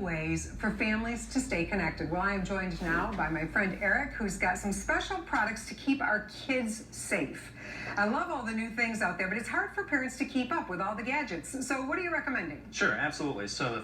ways for families to stay connected. Well, I am joined now by my friend Eric, who's got some special products to keep our kids safe. I love all the new things out there, but it's hard for parents to keep up with all the gadgets. So what are you recommending? Sure, absolutely. So the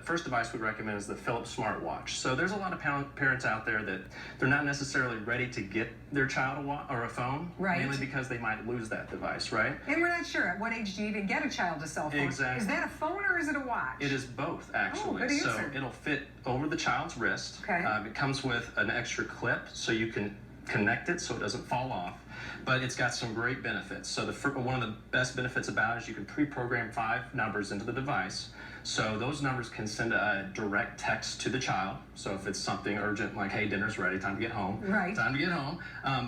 first device we recommend is the Philips smartwatch. So there's a lot of parents out there that they're not necessarily ready to get their child a phone, right? Mainly because they might lose that device, right? And we're not sure at what age do you even get a child a cell phone. Exactly. Is that a phone or is it a watch? It is both, actually. Oh, good so answer. it'll fit over the child's wrist. Okay. It comes with an extra clip so you can connect it so it doesn't fall off, but it's got some great benefits. So one of the best benefits about it is you can pre-program 5 numbers into the device. So those numbers can send a direct text to the child. So if it's something urgent like, hey, dinner's ready, time to get home. Right. Time to get home.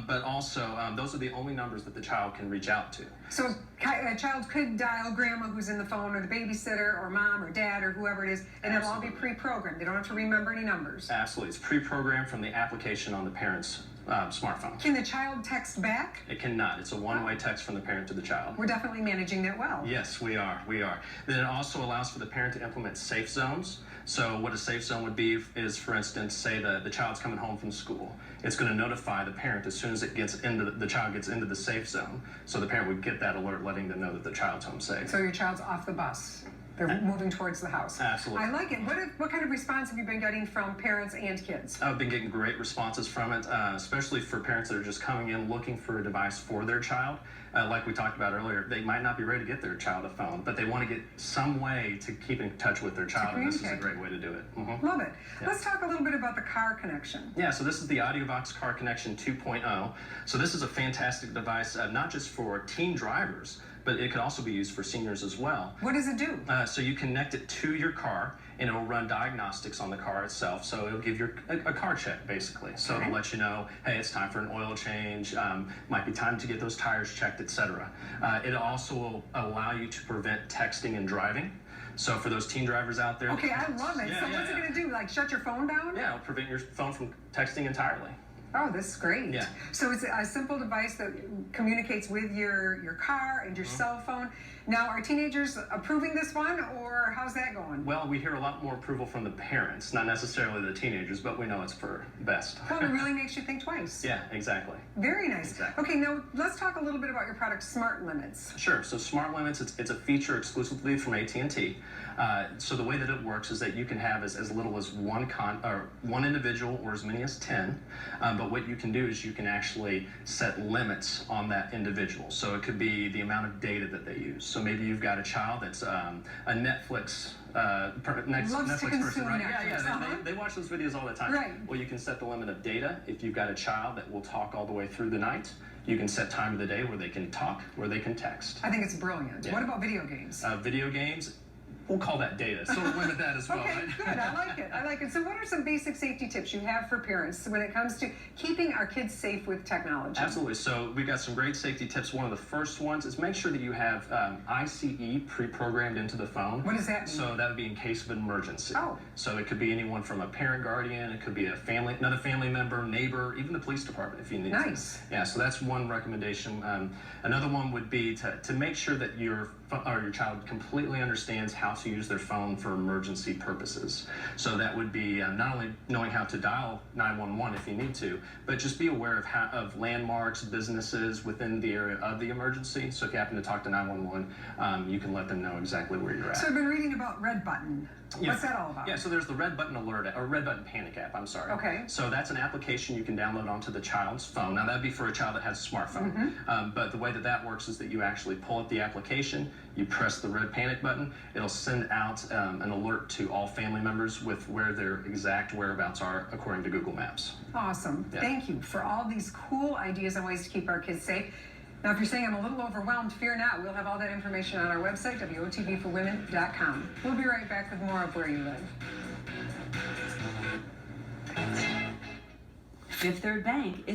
But also, those are the only numbers that the child can reach out to. So a child could dial grandma who's in the phone, or the babysitter, or mom, or dad, or whoever it is, and it'll all be pre-programmed. They don't have to remember any numbers. Absolutely. It's pre-programmed from the application on the parent's smartphone. Can the child text back? It cannot. It's a one-way text from the parent to the child. We're definitely managing that well. Yes, we are. Then it also allows for the parent to implement safe zones. So what a safe zone would be is, for instance, say the child's coming home from school. It's going to notify the parent as soon as it gets into the child gets into the safe zone. So the parent would get that alert letting them know that the child's home safe. So your child's off the bus. They're moving towards the house. Absolutely. I like it. What kind of response have you been getting from parents and kids? I've been getting great responses from it, especially for parents that are just coming in looking for a device for their child. Like we talked about earlier, they might not be ready to get their child a phone, but they want to get some way to keep in touch with their child, and this is a great way to do it. Mm-hmm. Love it. Yeah. Let's talk a little bit about the car connection. Yeah, so this is the AudioVox Car Connection 2.0. So this is a fantastic device, not just for teen drivers, but it could also be used for seniors as well. What does it do? So you connect it to your car, and it'll run diagnostics on the car itself. So it'll give you a car check, basically. So it'll let you know, hey, it's time for an oil change, might be time to get those tires checked, etc. It also will allow you to prevent texting and driving. So for those teen drivers out there. Okay, I love it. So what's it going to do? Like shut your phone down? Yeah, it'll prevent your phone from texting entirely. Oh, this is great. Yeah. So it's a simple device that communicates with your car and your cell phone. Now, are teenagers approving this one, or how's that going? Well, we hear a lot more approval from the parents, not necessarily the teenagers, but we know it's for best. Well, it really makes you think twice. Yeah, exactly. Very nice. Exactly. Okay, now let's talk a little bit about your product, Smart Limits. Sure. So Smart Limits, it's a feature exclusively from AT&T. So the way that it works is that you can have as little as one individual or as many as 10. But what you can do is you can actually set limits on that individual. So it could be the amount of data that they use. So maybe you've got a child that's a Netflix Netflix person, right? Yeah, they watch those videos all the time. Right. Well, you can set the limit of data. If you've got a child that will talk all the way through the night, you can set time of the day where they can talk, where they can text. I think it's brilliant. Yeah. What about video games? Video games, we'll call that data, so we'll limit that as well. Okay, right? good. I like it. I like it. So what are some basic safety tips you have for parents when it comes to keeping our kids safe with technology? Absolutely. So we've got some great safety tips. One of the first ones is make sure that you have ICE pre-programmed into the phone. What does that mean? So that would be in case of an emergency. Oh. So it could be anyone from a parent, guardian, it could be another family member, neighbor, even the police department if you need Nice. to. Yeah, so that's one recommendation. Another one would be to make sure that your child completely understands how to use their phone for emergency purposes. So that would be not only knowing how to dial 911 if you need to, but just be aware of landmarks, businesses within the area of the emergency. So if you happen to talk to 911, you can let them know exactly where you're at. So I've been reading about Red Button. Yeah. What's that all about? Yeah, so there's the Red Button Alert, or Red Button Panic app, I'm sorry. Okay. So that's an application you can download onto the child's phone. Now that'd be for a child that has a smartphone. But the way that works is that you actually pull up the application, you press the red panic button, it'll send out an alert to all family members with where their exact whereabouts are according to Google Maps. Awesome. Yeah. Thank you for all these cool ideas and ways to keep our kids safe. Now, if you're saying I'm a little overwhelmed, fear not. We'll have all that information on our website, WOTVforwomen.com. We'll be right back with more of Where You Live. Fifth Third Bank is